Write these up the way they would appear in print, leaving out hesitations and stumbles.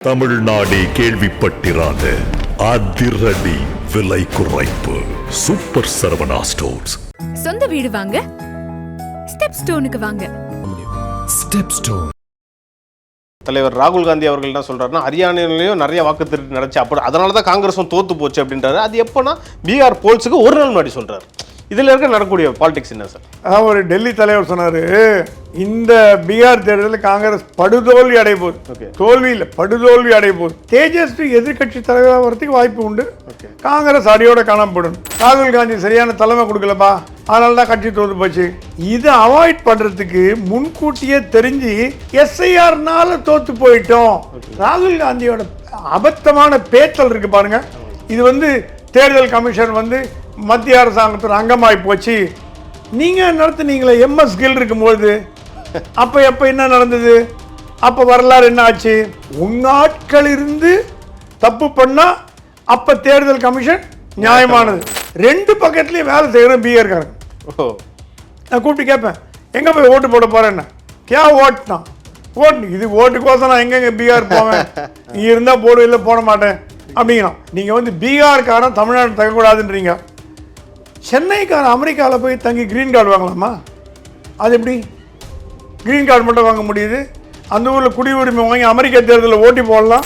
தமிழ்நாடே கேள்விப்பட்டிராத அதிரடி விலை குறைப்பு சூப்பர் சரவணா ஸ்டோர்ஸ். சொந்த வீடு வாங்க ஸ்டெப் ஸ்டோனுக்கு வாங்க. Step stone. தலைவர் ராகுல் காந்தி அவர்கள் என்ன சொல்றாருன்னா, ஹரியானாலையும் நிறைய வாக்கு திருட்டு நடந்துச்சு, அப்படி அதனால தான் காங்கிரஸும் தோத்து போச்சு அப்படின்றாரு. அது எப்போனா பீகார் போல்ஸுக்கு ஒரு நாள் முன்னாடி சொல்றாரு. இதில் இருக்க நடக்கக்கூடிய பாலிடிக்ஸ் என்ன சார்? ஒரு டெல்லி தலைவர் சொன்னார், இந்த பீகார் தேர்தலில் காங்கிரஸ் படுதோல்வி அடைய போகுது. தோல்வி இல்லை, படுதோல்வி அடைய போகுது. தேஜஸ்வி எதிர்கட்சி தலைவராக வரதுக்கு வாய்ப்பு உண்டு. காங்கிரஸ் அடியோட காணப்படும். ராகுல் காந்தி சரியான தலைமை கொடுக்கலப்பா, அதனால தான் கட்சி தோத்து போச்சு. இதை அவாய்ட் பண்றதுக்கு முன்கூட்டியே தெரிஞ்சு எஸ்ஐஆர்னால தோத்து போயிட்டோம். ராகுல் காந்தியோட அபத்தமான பேச்சல் இருக்கு பாருங்க. இது தேர்தல் கமிஷன் மத்திய அரசாங்கத்தின் அங்கமாய் போச்சு. நீங்க நடத்துனீங்களே எம்எஸ் கில் இருக்கும்போது, அப்ப எப்ப என்ன நடந்தது? அப்ப வரலாறு என்ன ஆச்சு? உங்க ஆட்கள் இருந்து தப்பு பண்ணா அப்ப தேர்தல் கமிஷன் நியாயமானது. ரெண்டு பக்கத்துலயும் வேலை செய்யற பீகார்காரங்க. நான் கூப்பிட்டு கேட்பேன், எங்க போய் ஓட்டு போட போறேன்னு. கே ஓட்டுனா ஓட்டு, இது ஓட்டுக்கோசம் நான் எங்கெங்க பீகார் போவேன், நீ இருந்தா போடு, இல்லை போட மாட்டேன் அப்படிங்கிறோம். நீங்க பீகார்காரன் தமிழ்நாடு தங்கக்கூடாதுன்றீங்க. சென்னைக்காரன் அமெரிக்காவில் போய் தங்கி கிரீன் கார்டு வாங்கலாமா? அது எப்படி கிரீன் கார்டு மட்டும் வாங்க முடியுது? அந்த ஊரில் குடியுரிமை வாங்கி அமெரிக்க தேர்தலில் ஓட்டி போடலாம்.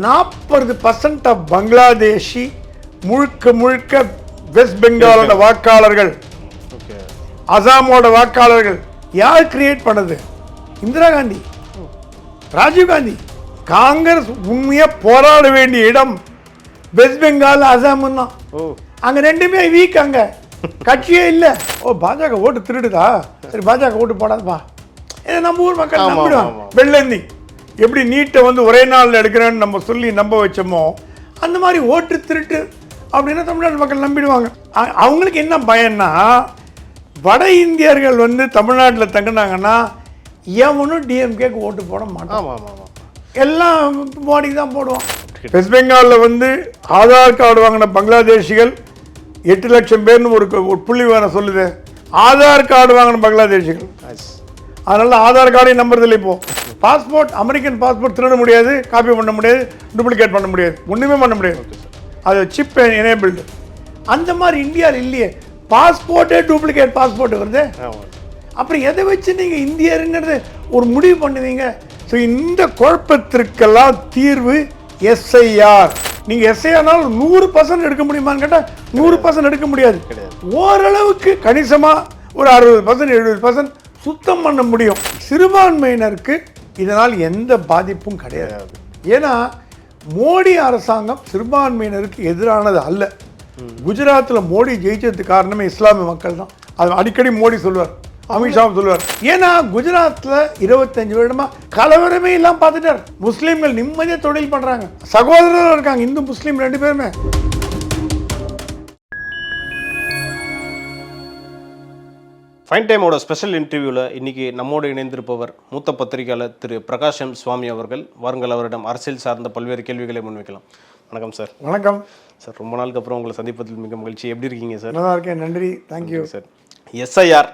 40% ஆஃப் பங்களாதேஷி முழுக்க வெஸ்ட் பெங்காலோட வாக்காளர்கள், அசாமோட வாக்காளர்கள். யார் கிரியேட் பண்ணது? இந்திரா காந்தி, ராஜீவ் காந்தி. காங்கிரஸ் உண்மையா போராட வேண்டிய இடம் வெஸ்ட் பெங்கால், அசாம் தான். அங்க ரெண்டுமே வீக், அங்க கட்சியே இல்ல. பாஜக ஓட்டு திருடுதா, சரி பாஜக ஓட்டு போடாதப்பா, நம்ம ஊர் மக்கள் நம்பிடுவாங்க. வெள்ளந்தி எப்படி நீட்டை ஒரே நாள் எடுக்கிறேன்னு நம்ம சொல்லி நம்ப வச்சோமோ, அந்த மாதிரி ஓட்டு திருட்டு அப்படின்னா தமிழ்நாட்டு மக்கள் நம்பிடுவாங்க. அவங்களுக்கு என்ன பயன்னா, வட இந்தியர்கள் தமிழ்நாட்டில் தங்கினாங்கன்னா எவனும் டிஎம்கேக்கு ஓட்டு போட மாட்டான், எல்லாம் மோடிக்கு தான் போடுவான். வெஸ்ட் பெங்காலில் ஆதார் கார்டு வாங்கின பங்களாதேஷிகள் 8 லட்சம் பேர்னு ஒரு புள்ளி வேணும் சொல்லுது. ஆதார் கார்டு வாங்கின பங்களாதேஷிகள். அதனால ஆதார் கார்டையும் நம்புறதில்லை. இப்போ பாஸ்போர்ட், அமெரிக்கன் பாஸ்போர்ட் திருட முடியாது, காப்பி பண்ண முடியாது, டூப்ளிகேட் பண்ண முடியாது, ஒன்றுமே பண்ண முடியாது. அது சிப் எனேபிள்டு. அந்த மாதிரி இந்தியாவில் இல்லையே, பாஸ்போர்ட்டே டூப்ளிகேட் பாஸ்போர்ட் வருது. அப்புறம் எதை வச்சு நீங்கள் இந்தியருங்கிறது ஒரு முடிவு பண்ணுவீங்க? ஸோ இந்த குழப்பத்திற்கெல்லாம் தீர்வு எஸ்ஐஆர். நீங்க எஸ்ஐஆர்னால 100% எடுக்க முடியுமான்னு கேட்டா 100% எடுக்க முடியாது. ஓரளவுக்கு கணிசமா ஒரு 60% 70% சுத்தம் பண்ண முடியும். சிறுபான்மையினருக்கு இதனால் எந்த பாதிப்பும் கிடையாது. ஏன்னா மோடி அரசாங்கம் சிறுபான்மையினருக்கு எதிரானது அல்ல. குஜராத்தில் மோடி ஜெயிச்சதுக்கு காரணமே இஸ்லாமிய மக்கள் தான். அது அடிக்கடி மோடி சொல்லுவார், அமித்ஷா சொல்லுவார். ஏன்னா குஜராத்ல 25 வருடமா கலவரமே இல்லாம பார்த்துட்டார். முஸ்லீம்கள் நிம்மதியா தொழில் பண்றாங்க, சகோதரர்கள் இருக்காங்க, இந்து முஸ்லீம் ரெண்டு பேருமே. ஃபைன் டைமோட ஸ்பெஷல் இன்டர்வியூவில் இன்னைக்கு நம்மோடு இணைந்திருப்பவர் மூத்த பத்திரிகையாளர் திரு பிரகாஷ் எம் சுவாமி அவர்கள். வாருங்கள், அவரிடம் அரசியல் சார்ந்த பல்வேறு கேள்விகளை முன்வைக்கலாம். வணக்கம் சார். வணக்கம் சார். ரொம்ப நாளுக்கு அப்புறம் உங்களை சந்திப்பதில் மிக மகிழ்ச்சி. எப்படி இருக்கீங்க சார்? நல்லா இருக்கேன், நன்றி, தேங்க்யூ சார். எஸ்ஐஆர்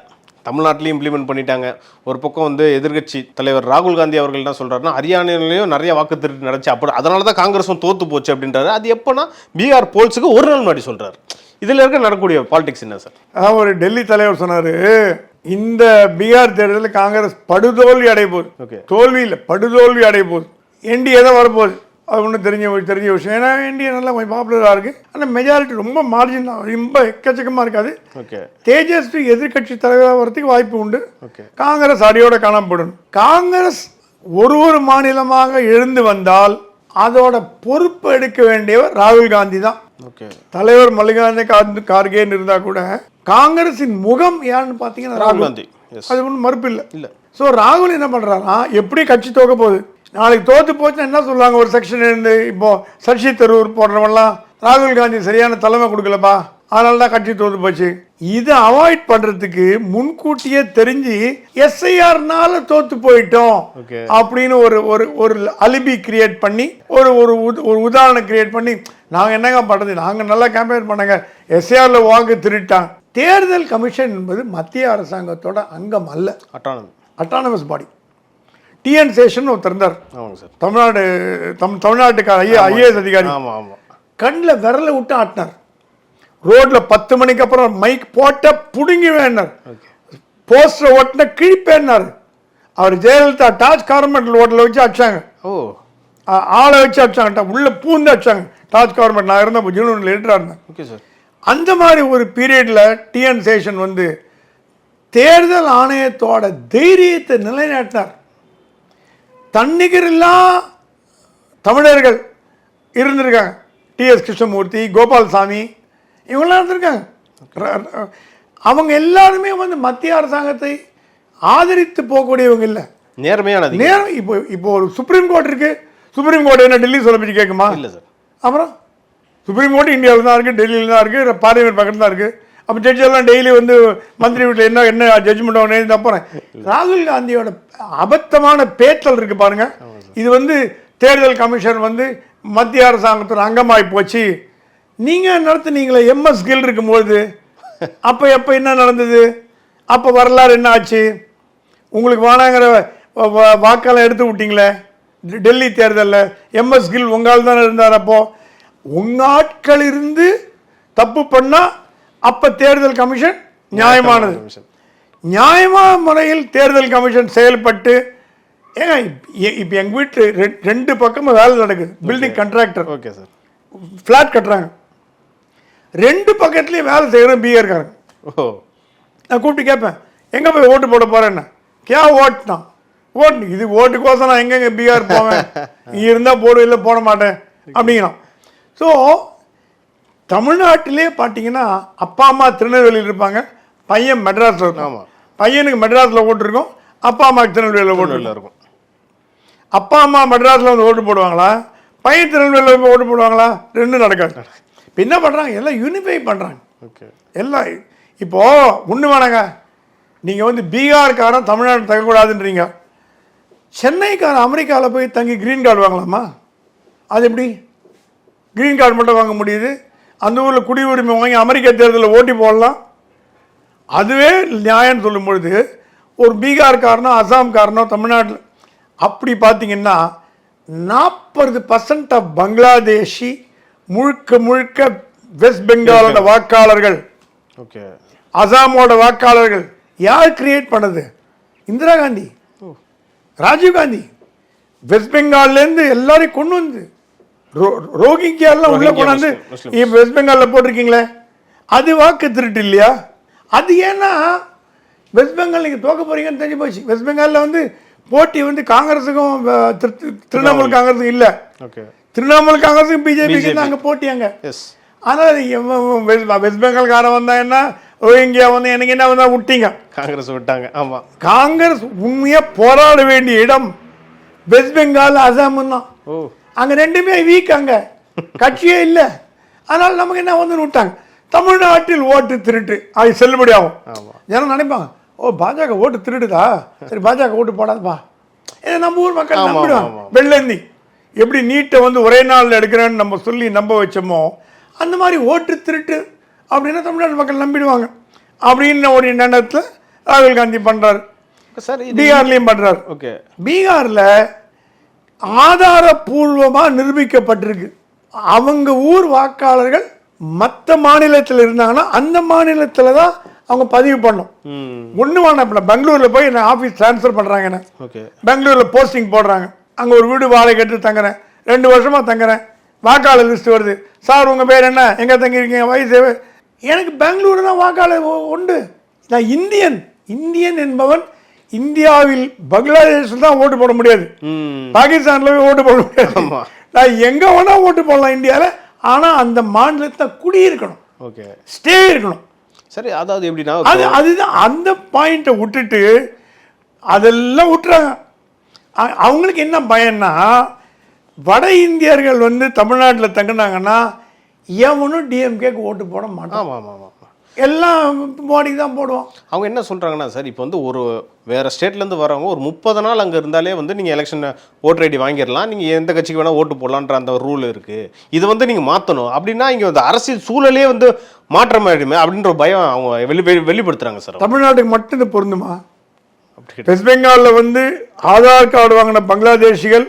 தமிழ்நாட்டிலையும் இம்ப்ளிமெண்ட் பண்ணிட்டாங்க. ஒரு பக்கம் எதிர்கட்சி தலைவர் ராகுல் காந்தி அவர்கள் என்ன சொல்றாருன்னா, ஹரியானாலையும் நிறைய வாக்கு திருட்டு நடந்துச்சு, அப்படி அதனால தான் காங்கிரஸும் தோத்து போச்சு அப்படின்றாரு. அது எப்போனா பீகார் போல்ஸுக்கு ஒரு நாள் முன்னாடி சொல்றாரு. இதில் இருக்க நடக்கக்கூடிய பாலிடிக்ஸ் என்ன சார்? ஒரு டெல்லி தலைவர் சொன்னார், இந்த பீகார் தேர்தலில் காங்கிரஸ் படுதோல்வி அடைய போகுது. தோல்வி இல்லை, படுதோல்வி அடைய போகுது. என்டிஏ தான் வரப்போகுது. அது ஒன்றும் தெரிஞ்ச விஷயம். ஏன்னா என்டிஏ நல்லா கொஞ்சம் பாப்புலராக இருக்குது. ஆனால் மெஜாரிட்டி ரொம்ப மார்ஜின் தான், ரொம்ப எக்கச்சக்கமாக இருக்காது. தேஜஸ்வி எதிர்கட்சி தலைவராக வரதுக்கு வாய்ப்பு உண்டு. காங்கிரஸ் அடியோட காணப்படும். காங்கிரஸ் ஒரு மாநிலமாக எழுந்து வந்தால் அதோட பொறுப்பு எடுக்க வேண்டியவர் ராகுல் காந்தி தான். தலைவர் மல்லிகார்ஜுன கார்கேன்னு இருந்தா கூட காங்கிரசின் முகம் யாருன்னு பார்த்தீங்கன்னா ராகுல் காந்தி. அது ஒன்றும் மறுப்பு இல்லை. ஸோ ராகுல் என்ன பண்றாருன்னா, எப்படி கட்சி தோக்க போகுது, நாளைக்கு தோத்து போச்சுன்னா என்ன சொல்லுவாங்க? ஒரு செக்ஷன் இருந்து இப்போ சசி தரூர் போடுறவங்கலாம் ராகுல் காந்தி சரியான தலைமை கொடுக்கலப்பா, அதனால தான் கட்சி தோத்து போச்சு. இதை அவாய்ட் பண்றதுக்கு முன்கூட்டியே தெரிஞ்சு எஸ்ஐஆர்னால தோத்து போயிட்டோம் அப்படின்னு ஒரு அலிபி கிரியேட் பண்ணி ஒரு உதாரணம் கிரியேட் பண்ணி, நாங்க என்னங்க பண்றது, நாங்க நல்லா கேம்பெயின் பண்ணாங்க, எஸ்ஐஆர்ல வாங்க திருட்டாங்க. தேர்தல் கமிஷன் என்பது மத்திய அரசாங்கத்தோட அங்கம் அல்ல, அட்டானமஸ் பாடி. டிஎன் சேஷன் ஒருத்தர் இருந்தார். ஆமாங்க சார். தமிழ்நாட்டுக்கார ஐஏஎஸ் அதிகாரி. ஆமா ஆமா. கண்ணில் விரல விட்டு ஆட்டினார். ரோட்ல 10 மணிக்கு அப்புறம் மைக் போட்ட புடுங்கி வேணார், போஸ்டர் ஓட்டின கிழிப்பேன்னாரு. அவர் ஜெயலலிதா டாச் கார்மெண்ட் ஹோட்டலில் வச்சு அடிச்சாங்க. ஓ, ஆளை வச்சு அடிச்சாங்க, உள்ள பூந்து அடிச்சாங்க. டாச் கார்மெண்ட் நான் இருந்த ஜூனியர் லீடராக இருந்தேன். Okay sir. அந்த மாதிரி ஒரு பீரியட்ல டிஎன் சேஷன் வந்து தேர்தல் ஆணையத்தோட தைரியத்தை நிலைநாட்டினார். தன்னிகரில்லா தமிழர்கள் இருந்திருக்காங்க. டிஎஸ் கிருஷ்ணமூர்த்தி, கோபால்சாமி, இவங்கெல்லாம் இருந்திருக்காங்க. அவங்க எல்லாருமே வந்து மத்திய அரசாங்கத்தை ஆதரித்து போகக்கூடியவங்க இல்லை, நேர்மையான நேரம். இப்போ ஒரு சுப்ரீம் கோர்ட் இருக்கு. சுப்ரீம் கோர்ட் என்ன டெல்லி சொல்ல பற்றி கேட்குமா? இல்லை சார். அப்புறம் சுப்ரீம் கோர்ட் இந்தியாவில் தான் இருக்குது, டெல்லியில் தான் இருக்குது, பார்லிமெண்ட் பக்கத்தில் தான் இருக்குது. அப்போ ஜட்ஜ் எல்லாம் டெய்லி வந்து மந்திரி வீட்டில் என்ன ஜட்ஜ்மெண்ட் ஆகணும் அப்புறம் ராகுல் காந்தியோட அபத்தமான பேச்சல் இருக்கு பாருங்க. இது வந்து தேர்தல் கமிஷன் வந்து மத்திய அரசாங்கத்தோட அங்கமாகி போச்சு. நீங்கள் நடத்துனீங்களே எம்எஸ் கில் இருக்கும்போது, அப்போ எப்போ என்ன நடந்தது? அப்போ வரலாறு என்ன ஆச்சு? உங்களுக்கு வேணாங்கிற வாக்கெல்லாம் எடுத்து விட்டீங்களே டெல்லி தேர்தலில். எம்எஸ் கில் உங்களால் தானே இருந்தார். அப்போ உங்க ஆட்கள் இருந்து தப்பு பண்ணா அப்ப தேர்தல் கமிஷன் நியாயமானது. நியாயமான முறையில் தேர்தல் கமிஷன் செயல்பட்டு, ஏங்க இப்ப எங்க வீட்டு 2 பக்கமும் வேலை நடக்குது. Building contractor okay sir flat கட்டுறாங்க. 2 பக்கத்துலயும் வேலை செய்யறோம் பீகார்காரங்க. ஓ, நான் கூப்பிட்டு கேட்பேன், எங்க போய் ஓட்டு போட போறேன்னு. கே ஓட்டுனா ஓட்டு, இது ஓட்டுக்கோசம் நான் எங்கெங்க பீகார் போவேன், இங்க இருந்தா போடுவேன், இல்லை போட மாட்டேன் அப்படிங்கிறான். ஸோ தமிழ்நாட்டிலே பார்த்தீங்கன்னா அப்பா அம்மா திருநெல்வேலியில் இருப்பாங்க, பையன் மெட்ராஸில் இருக்கும். ஆமாம். பையனுக்கு மெட்ராஸில் ஓட்டு இருக்கும், அப்பா அம்மாவுக்கு திருநெல்வேலியில் ஓட்டு இருக்கும். அப்பா அம்மா மெட்ராஸில் வந்து ஓட்டு போடுவாங்களா, பையன் திருநெல்வேலியில் போய் ஓட்டு போடுவாங்களா? ரெண்டும் நடக்காது. இப்போ என்ன பண்ணுறாங்க, எல்லாம் யூனிஃபை பண்ணுறாங்க. ஓகே. எல்லாம் இப்போது ஒன்று வேணாங்க, நீங்கள் வந்து பீகார்காரன் தமிழ்நாடு தங்கக்கூடாதுன்றீங்க, சென்னைக்காரன் அமெரிக்காவில் போய் தங்கி க்ரீன் கார்டு வாங்கலாமா? அது எப்படி க்ரீன் கார்டு மட்டும் வாங்க முடியுது? அந்த ஊரில் குடியுரிமை வாங்கி அமெரிக்க தேர்தலில் ஓட்டி போடலாம். அதுவே நியாயம்னு சொல்லும் பொழுது ஒரு பீகார்காரனோ அசாம்காரனோ தமிழ்நாட்டில் அப்படி பார்த்தீங்கன்னா 40% ஆஃப் பங்களாதேஷி முழுக்க வெஸ்ட் பெங்காலோட வாக்காளர்கள், ஓகே, அசாமோட வாக்காளர்கள் யார் கிரியேட் பண்ணது? இந்திரா காந்தி, ராஜீவ் காந்தி. வெஸ்ட் பெங்கால்லேருந்து எல்லாரையும் கொண்டு வந்து ரோஹிங்கியாலாம் உள்ள கொண்டாந்து இப்போ வெஸ்ட் பெங்காலில் போட்டிருக்கீங்களே, அது வாக்கு திருட்டு இல்லையா? அது ஏன்னா வெஸ்ட் பெங்கால் நீங்கள் தோக்க போறீங்கன்னு தெரிஞ்சு போச்சு. வெஸ்ட் பெங்காலில் வந்து போட்டி வந்து காங்கிரஸுக்கும் திரிணாமுல் காங்கிரஸுக்கும் இல்லை, திரிணாமுல் காங்கிரஸுக்கும் பிஜேபிக்கு தான் அங்கே போட்டி அங்கே. ஆனால் வெஸ்ட் பெங்கால்காரன் வந்தா என்ன, ரோஹிங்கியா வந்து எனக்கு என்ன வந்தா விட்டீங்க, காங்கிரஸ் விட்டாங்க. ஆமாம், காங்கிரஸ் உண்மையாக போராட வேண்டிய இடம் வெஸ்ட் பெங்கால் அசாம் தான். அங்கே ரெண்டுமே வீக், அங்கே கட்சியே இல்லை. அதனால் நமக்கு என்ன வந்து விட்டாங்க. தமிழ்நாட்டில் ஓட்டு திருட்டு அது செல்லுபடி ஆகும். ஜனம் நினைப்பாங்க, ஓ பாஜக ஓட்டு திருடுதா, சரி பாஜக ஓட்டு போடாதுப்பா. ஏன்னா நம்ம ஊர் மக்கள் நம்பிடுவாங்க. வெள்ளந்தி எப்படி நீட்டை வந்து ஒரே நாளில் எடுக்கிறேன்னு நம்ம சொல்லி நம்ப வச்சோமோ, அந்த மாதிரி ஓட்டு திருட்டு அப்படின்னா தமிழ்நாட்டு மக்கள் நம்பிடுவாங்க அப்படின்னு ஒரு எண்ணத்தில் ராகுல் காந்தி பண்ணுறாரு. பீகார்லையும் பண்ணுறாரு. ஓகே, பீகாரில் ஆதாரபூர்வமாக நிரூபிக்கப்பட்டிருக்கு, அவங்க ஊர் வாக்காளர்கள் மற்ற மாநிலத்தில் இருந்தாங்கன்னா அந்த மாநிலத்தில் தான் அவங்க பதிவு பண்ணும். ஒன்று வேணாம், பெங்களூரில் போய் என்ன ஆஃபீஸ் ட்ரான்ஸ்ஃபர் பண்ணுறாங்க, என்ன பெங்களூரில் போஸ்டிங் போடுறாங்க, அங்கே ஒரு வீடு வாடகை எடுத்து தங்குறேன், 2 வருஷமாக தங்குறேன், வாக்காளர் லிஸ்ட் வருது, சார் உங்கள் பேர் என்ன, எங்கே தங்கியிருக்கீங்க, வயசு. எனக்கு பெங்களூர் தான் வாக்காளர் உண்டு. நான் இந்தியன் என்பவன் இந்தியாவில் பங்களாதேஷில் தான் ஓட்டு போட முடியாது, பாகிஸ்தானில் ஓட்டு போட முடியாது. நான் எங்கே வேணால் ஓட்டு போடலாம் இந்தியாவில், ஆனால் அந்த மாநிலத்தை குடியிருக்கணும், ஸ்டே இருக்கணும். சரி, அதாவது எப்படின்னா அதுதான் அந்த பாயிண்ட்டை விட்டுட்டு அதெல்லாம் விட்டுறாங்க. அவங்களுக்கு என்ன பயன்னா, வட இந்தியர்கள் வந்து தமிழ்நாட்டில் தங்கினாங்கன்னா எவனும் டிஎம்கேக்கு ஓட்டு போட மாட்டான், எல்லாம் மோடிக்கு தான் போடுவோம். அவங்க என்ன சொல்கிறாங்கன்னா சார், இப்போ வந்து ஒரு வேறு ஸ்டேட்லேருந்து வரவங்க ஒரு 30 நாள் அங்கே இருந்தாலே வந்து நீங்கள் எலெக்ஷன் ஓட்டர் ஐடி வாங்கிடலாம், நீங்கள் எந்த கட்சிக்கு வேணால் ஓட்டு போடலான்ற அந்த ரூல் இருக்குது. இது வந்து நீங்கள் மாற்றணும் அப்படின்னா இங்கே வந்து அரசியல் சூழலே வந்து மாற்றமாயிடுமே அப்படின்ற பயம் அவங்க வெளிப்படுத்துகிறாங்க சார். தமிழ்நாட்டுக்கு மட்டும் இது பொருந்துமா? வெஸ்ட் பெங்காலில் வந்து ஆதார் கார்டு வாங்கின பங்களாதேஷிகள்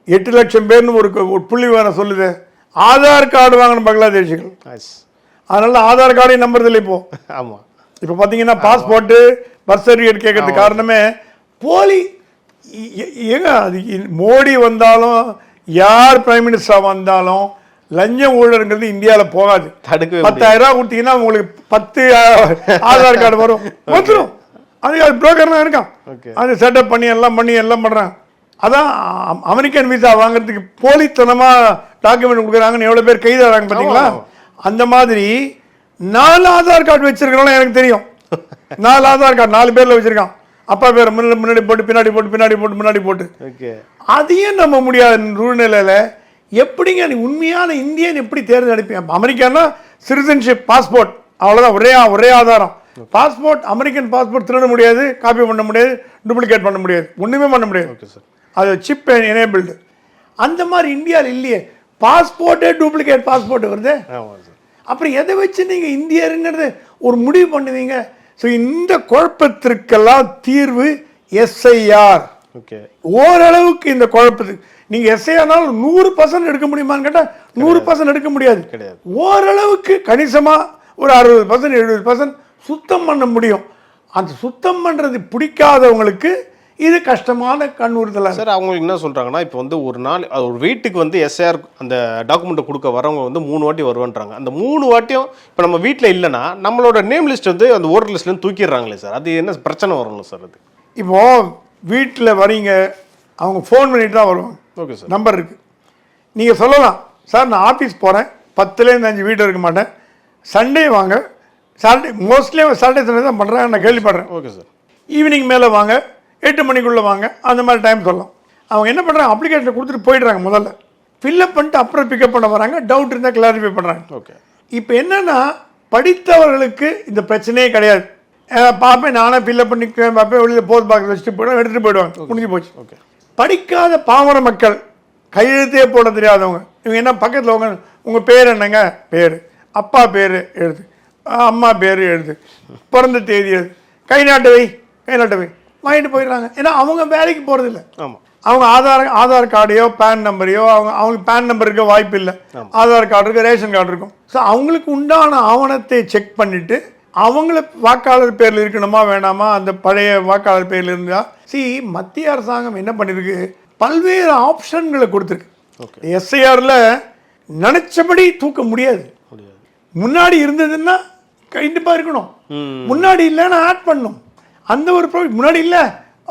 8 லட்சம் பேர்னு ஒரு புள்ளி விவரம் சொல்லுது. ஆதார் கார்டு வாங்கின பங்களாதேஷிகள். அதனால ஆதார் கார்டையும் நம்புறது இல்லை இப்போ. ஆமா, இப்போ பார்த்தீங்கன்னா பாஸ்போர்ட்டு பர்த் சர்டிஃபிகேட் கேட்கறதுக்கு காரணமே போலி. ஏங்க அது மோடி வந்தாலும் யார் பிரைம் மினிஸ்டர் வந்தாலும் லஞ்சம் ஊழல்ங்கிறது இந்தியாவில் போகாது. 10,000 ரூபா கொடுத்தீங்கன்னா உங்களுக்கு 10 ஆதார் கார்டு வரும், வந்துடும். அது புரோக்கர்லாம் இருக்கான், அது செட்டப் பண்ணி எல்லாம் பண்ணுறான். அதான் அமெரிக்கன் விசா வாங்குறதுக்கு போலித்தனமாக டாக்குமெண்ட் கொடுக்குறாங்கன்னு எவ்வளோ பேர் கைது ஆகிறாங்க பார்த்தீங்களா? அந்த மாதிரி 4 ஆதார் கார்டு வச்சிருக்கிறோம் எனக்கு தெரியும். 4 ஆதார் கார்டு 4 பேர்ல வச்சிருக்கான். அப்பா பேர் முன்னாடி போட்டு பின்னாடி போட்டு அதையும் நம்ப முடியாத சூழ்நிலையில எப்படிங்க நீ உண்மையான இந்தியன் எப்படி தேர்ந்தெடுப்பீங்க? அமெரிக்கானா சிட்டிசன்ஷிப் பாஸ்போர்ட், அவ்வளோதான். ஒரே ஆதாரம். பாஸ்போர்ட், அமெரிக்கன் பாஸ்போர்ட் திருட முடியாது, காப்பி பண்ண முடியாது, டூப்ளிகேட் பண்ண முடியாது, ஒன்றுமே பண்ண முடியாது. அது சிப் எனேபிள்டு. அந்த மாதிரி இந்தியாவில் இல்லையே. பாஸ்போர்ட்டே டூப்ளிகேட் பாஸ்போர்ட் வருது. அப்புறம் எதை வச்சு நீங்கள் இந்தியருங்கிறது ஒரு முடிவு பண்ணுவீங்க? ஸோ இந்த குழப்பத்திற்கெல்லாம் தீர்வு எஸ்ஐஆர். ஓரளவுக்கு இந்த குழப்பத்துக்கு நீங்கள் எஸ்ஐஆர்னால 100% எடுக்க முடியுமான்னு கேட்டால் 100% எடுக்க முடியாது. ஓரளவுக்கு கணிசமாக ஒரு 60% 70% சுத்தம் பண்ண முடியும். அந்த சுத்தம் பண்ணுறது பிடிக்காதவங்களுக்கு இது கஷ்டமான கண்ணுறுத்தல. சார் அவங்களுக்கு என்ன சொல்கிறாங்கன்னா, இப்போ வந்து ஒரு நாள் ஒரு வீட்டுக்கு வந்து எஸ்ஐஆர் அந்த டாக்குமெண்ட்டை கொடுக்க வரவங்க வந்து 3 வாட்டி வருவான்றாங்க. அந்த 3 வாட்டியும் இப்போ நம்ம வீட்டில் இல்லைன்னா நம்மளோட நேம் லிஸ்ட் வந்து அந்த ஓட்டர் லிஸ்ட்லேருந்து தூக்கிடுறாங்களே சார், அது என்ன பிரச்சனை வரும்ல சார்? அது இப்போது வீட்டில் வரீங்க, அவங்க ஃபோன் பண்ணிட்டு தான் வருவாங்க. ஓகே சார், நம்பர் இருக்குது. நீங்கள் சொல்லலாம், சார் நான் ஆஃபீஸ் போகிறேன், 10லேருந்து 5 வீட்டில் இருக்க மாட்டேன், சண்டே வாங்க. சாட்டர்டே மோஸ்ட்லி சாட்டர்டே சண்டே தான் பண்ணுறாங்க, நான் கேள்விப்படுறேன். ஓகே சார், ஈவினிங் மேலே வாங்க, 8 மணிக்குள்ளே வாங்க, அந்த மாதிரி டைம் சொல்லலாம். அவங்க என்ன பண்ணுறாங்க, அப்ளிகேஷனை கொடுத்துட்டு போயிடுறாங்க. முதல்ல ஃபில்அப் பண்ணிட்டு அப்புறம் பிக்கப் பண்ண வராங்க. டவுட் இருந்தால் கிளாரிஃபை பண்ணுறாங்க. ஓகே. இப்போ என்னென்னா படித்தவர்களுக்கு இந்த பிரச்சனையே கிடையாது. பார்ப்பேன், நானே ஃபில்அப் பண்ணி பார்ப்பேன், வெளியில் போஸ்ட் பாக்ஸ் வச்சுட்டு போய்டும், எடுத்துகிட்டு போயிடுவாங்க, முடிஞ்சு போச்சு. ஓகே. படிக்காத பாமர மக்கள், கையெழுத்தே போட தெரியாதவங்க, இவங்க என்ன பக்கத்தில் உங்க உங்கள் பேர் என்னங்க, பேர், அப்பா பேர் எழுது, அம்மா பேர் எழுது, பிறந்த தேதி எழுது, கை நாட்டு வை வாங்கிட்டு போயிடுறாங்க. ஏன்னா அவங்க வேலைக்கு போகிறதில்ல. ஆமாம். அவங்க ஆதார் கார்டையோ பேன் நம்பரையோ அவங்களுக்கு பேன் நம்பர் இருக்க வாய்ப்பு இல்லை. ஆதார் கார்டு இருக்கு, ரேஷன் கார்டு இருக்கும். ஸோ அவங்களுக்கு உண்டான ஆவணத்தை செக் பண்ணிவிட்டு அவங்கள வாக்காளர் பேரில் இருக்கணுமா வேணாமா, அந்த பழைய வாக்காளர் பேரில் இருந்தால். மத்திய அரசாங்கம் என்ன பண்ணியிருக்கு, பல்வேறு ஆப்ஷன்களை கொடுத்துருக்கு. எஸ்ஐஆரில் நினச்சபடி தூக்க முடியாது. முன்னாடி இருந்ததுன்னா கண்டிப்பாக இருக்கணும், முன்னாடி இல்லைன்னா ஆட் பண்ணணும். அந்த ஒரு முன்னாடி இல்லை,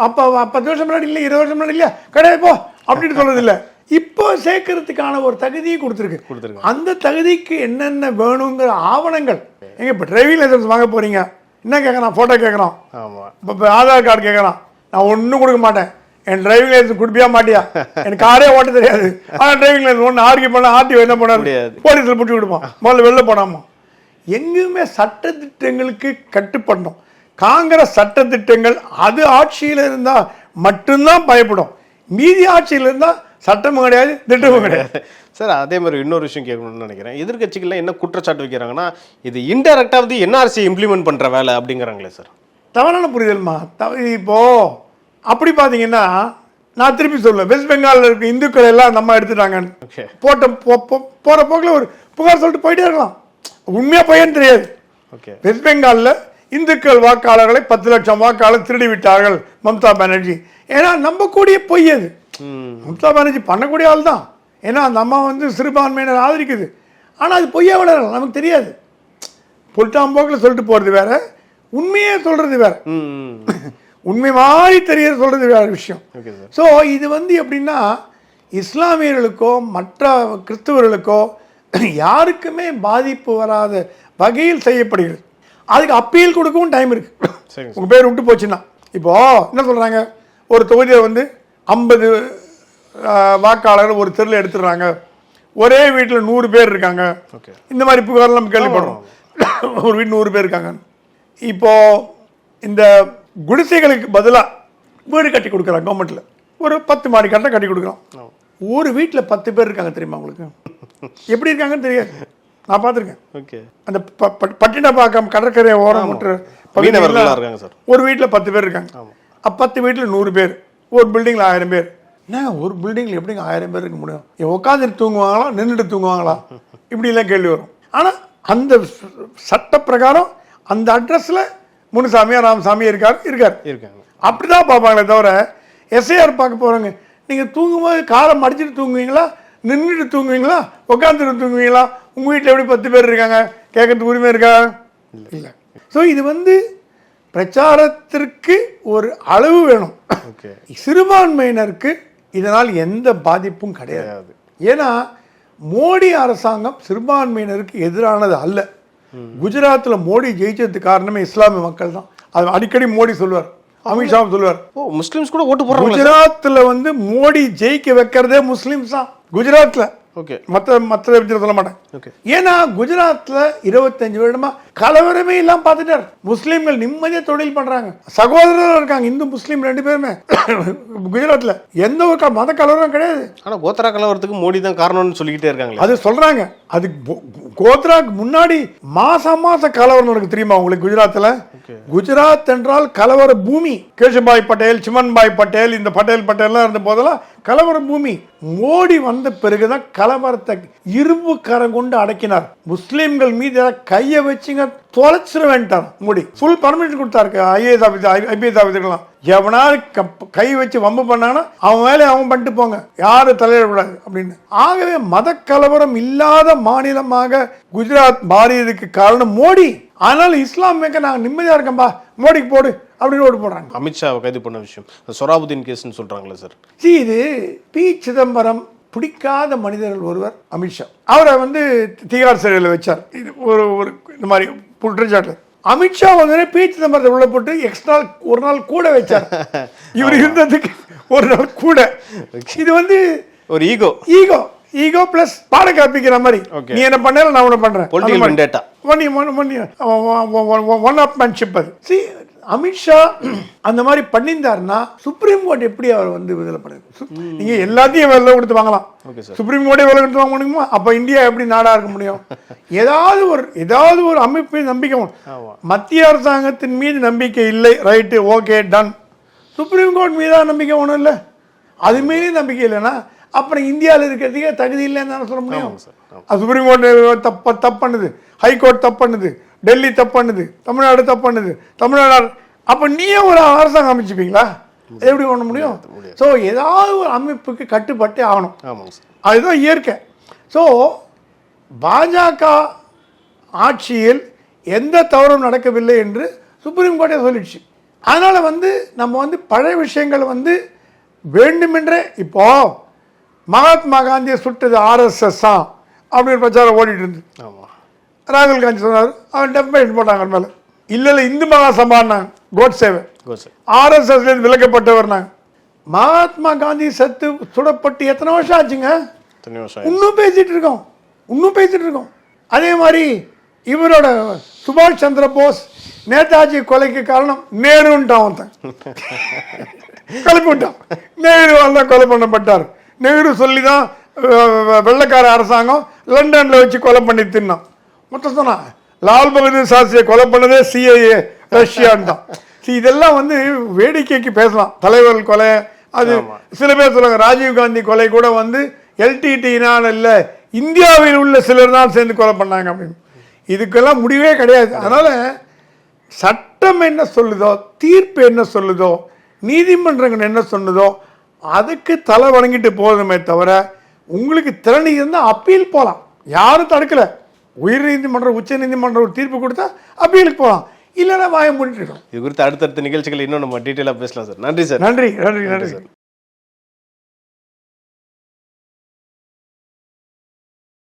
அப்போ 10 வருஷம் முன்னாடி இல்லை, 20 வருஷம் முன்னாடி இல்லை, கிடையாது போ அப்படின்னு சொல்கிறது இல்லை. இப்போ சேர்க்கறதுக்கான ஒரு தகுதியை கொடுத்துருக்கு. அந்த தகுதிக்கு என்னென்ன வேணுங்கிற ஆவணங்கள். எங்க இப்போ டிரைவிங் லைசன்ஸ் வாங்க போறீங்க, என்ன கேட்குறான், ஃபோட்டோ கேட்குறான், இப்போ ஆதார் கார்டு கேட்குறான். நான் ஒன்றும் கொடுக்க மாட்டேன், என் டிரைவிங் லைசன்ஸ் கொடுப்பியா மாட்டியா, எனக்கு காரே ஓட்ட தெரியாது, ஆனால் டிரைவிங் லைசன்ஸ் ஒன்று ஆர்கியூ பண்ண ஆர்டிஓ என்ன பண்ண முடியாது, போலீஸில் பிடிச்சி கொடுப்பான். முதல்ல வெளில போடாமா. எங்குமே சட்டத்திட்டங்களுக்கு கட்டுப்படணும். காங்கிரஸ் சட்டத்திட்டங்கள் அது ஆட்சியில் இருந்தால் மட்டும்தான் பயப்படும். மீதி ஆட்சியில் இருந்தால் சட்டமும் கிடையாது, திட்டமும் கிடையாது. சார் அதே மாதிரி இன்னொரு விஷயம் கேட்கணும்னு நினைக்கிறேன். எதிர்கட்சிகள்லாம் என்ன குற்றச்சாட்டு வைக்கிறாங்கன்னா, இது இன்டெரக்டாக வந்து என்ஆர்சி இம்ப்ளிமெண்ட் பண்ணுற வேலை அப்படிங்கிறாங்களே சார். தவறான புரிதல்மா. இப்போது அப்படி பார்த்தீங்கன்னா நான் திருப்பி சொல்லுவேன், வெஸ்ட் பெங்காலில் இருக்க இந்துக்கள் எல்லாம் நம்ம எடுத்துட்டாங்கன்னு போகிற போக்கில் ஒரு புகார் சொல்லிட்டு போயிட்டே இருக்கலாம். உண்மையாக பையன் தெரியாது. வெஸ்ட் பெங்காலில் இந்துக்கள் வாக்காளர்களை 10 லட்சம் வாக்காளர் திருடி விட்டார்கள் மம்தா பானர்ஜி. ஏன்னா நம்பக்கூடிய பொய் அது. மம்தா பானர்ஜி பண்ணக்கூடிய ஆள் தான். ஏன்னா அந்த அம்மா வந்து சிறுபான்மையினர் ஆதரிக்குது. ஆனால் அது பொய்யா விடலாம், நமக்கு தெரியாது. பொல்டாம்போக்கில் சொல்லிட்டு போகிறது வேற, உண்மையே சொல்கிறது வேற. உண்மை மாதிரி தெரிய சொல்கிறது வேற விஷயம். ஸோ இது வந்து எப்படின்னா, இஸ்லாமியர்களுக்கோ மற்ற கிறிஸ்தவர்களுக்கோ யாருக்குமே பாதிப்பு வராத வகையில் செய்யப்படுகிறது. அதுக்கு அப்பீல் கொடுக்கவும் டைம் இருக்கு. உங்கள் பேர் விட்டு போச்சுன்னா இப்போ என்ன சொல்கிறாங்க, ஒரு தொகுதியில் வந்து 50 வாக்காளர்கள் ஒரு தெருவில் எடுத்துடுறாங்க, ஒரே வீட்டில் 100 பேர் இருக்காங்க. இந்த மாதிரி புகார் நம்ம கேள்விப்படுறோம். ஒரு வீட்டில் 100 பேர் இருக்காங்க. இப்போ இந்த குடிசைகளுக்கு பதிலாக வீடு கட்டி கொடுக்குறாங்க கவர்மெண்ட்டில். ஒரு 10 மாடி கட்டை கட்டி கொடுக்குறோம். ஒரு வீட்டில் 10 பேர் இருக்காங்க தெரியுமா உங்களுக்கு? எப்படி இருக்காங்கன்னு தெரியாது, நான் பார்த்துருக்கேன். அந்த பட்டினப்பாக்கம் கடற்கரை ஓரம் ஒரு வீட்டில் 10 பேர் இருக்காங்க. 10 வீட்டில் 100 பேர், ஒரு பில்டிங்கில் 1000 பேர். என்ன ஒரு பில்டிங்கில் எப்படிங்க 1000 பேர் இருக்க முடியும்? உட்காந்துட்டு தூங்குவாங்களா, நின்றுட்டு தூங்குவாங்களா? இப்படிலாம் கேள்வி வரும். ஆனால் அந்த சட்ட பிரகாரம் அந்த அட்ரஸில் முனுசாமியா ராமசாமி இருக்காங்க. அப்படிதான் பார்ப்பாங்களே தவிர எஸ்ஐஆர் பார்க்க போகிறாங்க. நீங்கள் தூங்கும்போது காலை மடிச்சுட்டு தூங்குவீங்களா, நின்றுட்டு தூங்குவீங்களா, உட்காந்துட்டு தூங்குவீங்களா? உங்கள் வீட்டில் எப்படி 10 பேர் இருக்காங்க, கேட்கறதுக்கு உரிமை இருக்கா? இல்லை. ஸோ இது பிரச்சாரத்திற்கு ஒரு அளவு வேணும். சிறுபான்மையினருக்கு இதனால் எந்த பாதிப்பும் கிடையாது. ஏன்னா மோடி அரசாங்கம் சிறுபான்மையினருக்கு எதிரானது அல்ல. குஜராத்தில் மோடி ஜெயிச்சதுக்கு காரணமே இஸ்லாமிய மக்கள் தான். அது அடிக்கடி மோடி சொல்லுவார், அமித்ஷா சொல்லுவார். முஸ்லிம்ஸ் கூட ஓட்டு போடுறாங்க. குஜராத்தில் மோடி ஜெயிக்க வைக்கிறதே முஸ்லிம்ஸ் தான் குஜராத்தில். ஓகே, மற்ற சொல்ல மாட்டேன். ஏன்னா குஜராத்ல 25 வருடமா கலவரமே இல்லாம பார்த்துட்டார். முஸ்லீம்கள் நிம்மதியா தொழில் பண்றாங்க, சகோதரர்கள் இருக்காங்க, இந்து முஸ்லீம் 2 பேருமே. குஜராத்ல எந்த ஒரு மத கலவரம் கிடையாது. ஆனா கோத்ரா கலவரத்துக்கு மோடி தான் காரணம்னு சொல்லிக்கிட்டே இருக்காங்க. அது சொல்றாங்க. அது கோத்ராக்கு முன்னாடி மாசம் கலவரம் நடக்கு தெரியுமா உங்களுக்கு குஜராத்ல? குஜராத் என்றால் கலவர பூமி. கேஷுபாய் பட்டேல், சிமன்பாய் பட்டேல், இந்த பட்டேல்லாம் இருந்த போதெல்லாம் கலவர பூமி. மோடி வந்த பிறகுதான் கலவரத்தை இரும்பு கரம் கொண்டு அடக்கினார். முஸ்லிம்கள் மீது கையை வச்சுங்க தொலைச்சிட வேண்டாம். மோடி ஃபுல் பர்மிஷன் கொடுத்தாரு ஐஏஎஸ் ஆஃபீஸர், ஐபிஎஸ் ஆஃபீஸருக்கெல்லாம். எவனாவது கை வச்சு வம்பு பண்ணாங்கன்னா அவன் வேலையை அவன் பண்ணிட்டு போங்க, யாரும் தலையிடக்கூடாது அப்படின்னு. ஆகவே மத கலவரம் இல்லாத மாநிலமாக குஜராத் மாறியதுக்கு காரணம் மோடி. அதனால இஸ்லாம் நாங்கள் நிம்மதியா இருக்கம்பா, மோடிக்கு போடு அப்படின்னு ஓட்டு போடுறாங்க. அமித்ஷாவை கைது பண்ண விஷயம் சொராபுதீன் கேஸ்ன்னு சொல்றாங்களே சார். இது பி சிதம்பரம் பிடிக்காத மனிதர்கள் ஒருவர் அமித்ஷா. அவரை திகார் சிறையில் வச்சார். இது ஒரு இந்த மாதிரி குற்றச்சாட்டு. அமித்ஷா பி சிதம்பரத்தை உள்ள போட்டு எக்ஸ்ட்ரா ஒரு நாள் கூட வச்சார். இவர் இருந்ததுக்கு ஒரு நாள் கூட. இது ஒரு ஈகோ பிளஸ் பாட காப்பிக்கிற மாதிரி. நீ என்ன பண்ணல, நான் உன்ன பண்றேன். Oneupmanship. அது அமித்ஷா அந்த மாதிரி பண்ணியிருந்தாருன்னா சுப்ரீம் கோர்ட் எப்படி அவர் விடுதலை பண்ணுது? நீங்க எல்லாத்தையும் வேலை கொடுத்து வாங்கலாம், சுப்ரீம் கோர்ட்டே வேலை கொடுத்து வாங்க முடியுமா? அப்ப இந்தியா எப்படி நாடா இருக்க முடியும்? ஏதாவது ஒரு அமைப்பு நம்பிக்கை. மத்திய அரசாங்கத்தின் மீது நம்பிக்கை இல்லை, right, okay, done. Supreme court மீதான நம்பிக்கை ஒன்றும் இல்லை, அது மீது நம்பிக்கை இல்லைன்னா அப்புறம் இந்தியாவில் இருக்கிறதுக்கே தகுதி இல்லைன்னு சொல்ல முடியும். சுப்ரீம் கோர்ட் தப்பு பண்ணுது, ஹைகோர்ட் தப்பு பண்ணுது, டெல்லி தப்பு பண்ணுது, தமிழ்நாடு தப்பு பண்ணுது, தமிழ்நாடு. அப்போ நீயே ஒரு அரசாங்கம் அமைச்சுப்பீங்களா? எப்படி பண்ண முடியும்? ஸோ ஏதாவது ஒரு அமைப்புக்கு கட்டுப்பட்டே ஆகணும். அதுதான் இயற்கை. ஸோ பாஜக ஆட்சியில் எந்த தவறும் நடக்கவில்லை என்று சுப்ரீம் கோர்ட்டே சொல்லிடுச்சு. அதனால் நம்ம பழைய விஷயங்கள் வேண்டுமென்றே இப்போ மகாத்மா காந்தியை சுட்டது RSS அப்படின்னு பிரச்சாரம் ஓடிட்டு இருந்து ராகுல் காந்தி சொன்னார். அவன் டெஃபமேஷன் போட்டாங்க மேலே. இல்லை இந்து மகாசபான்னாங்க, கோட்சேவை RSSலேருந்து விலக்கப்பட்டவர். நாங்கள் மகாத்மா காந்தி சுடப்பட்டு எத்தனை வருஷம் ஆச்சுங்க? இன்னும் பேசிட்டு இருக்கோம். அதே மாதிரி இவரோட சுபாஷ் சந்திர போஸ் நேதாஜி கொலைக்கு காரணம் நேருன்ட்டான், கொலை விட்டான். நேரு எல்லாம் கொலை பண்ணப்பட்டார். நேரு சொல்லி தான் வெள்ளக்கார அரசாங்கம் லண்டனில் வச்சு கொலை பண்ணி தின்னான். மொத்தம் சொன்னா லால் பகதூர் சாஸ்திரியை கொலை பண்ணதே CIA, ரஷ்யான் தான். இதெல்லாம் வேடிக்கைக்கு பேசலாம். தலைவர்கள் கொலை, அது சில பேர் சொல்லுவாங்க ராஜீவ் காந்தி கொலை கூட LTTனால் இல்லை, இந்தியாவில் உள்ள சிலர் தான் சேர்ந்து கொலை பண்ணாங்க அப்படின்னு. இதுக்கெல்லாம் முடிவே கிடையாது. அதனால சட்டம் என்ன சொல்லுதோ, தீர்ப்பு என்ன சொல்லுதோ, நீதிமன்றங்கள் என்ன சொன்னதோ அதுக்கு தலை வணங்கிட்டு போதுமே தவிர உங்களுக்கு திறனி இருந்தால் அப்பீல் போகலாம், யாரும் தடுக்கலை. உயர் நீதிமன்றம், உச்ச நீதிமன்றம் ஒரு தீர்ப்பு கொடுத்தா அப்பீலுக்கு போகலாம், இல்லைன்னா வாய மூடிட்டு இருக்கோம். இது குறித்து அடுத்தடுத்த நிகழ்ச்சிகள் இன்னும் நம்ம டீட்டெயிலாக பேசலாம் சார். நன்றி சார். நன்றி சார்.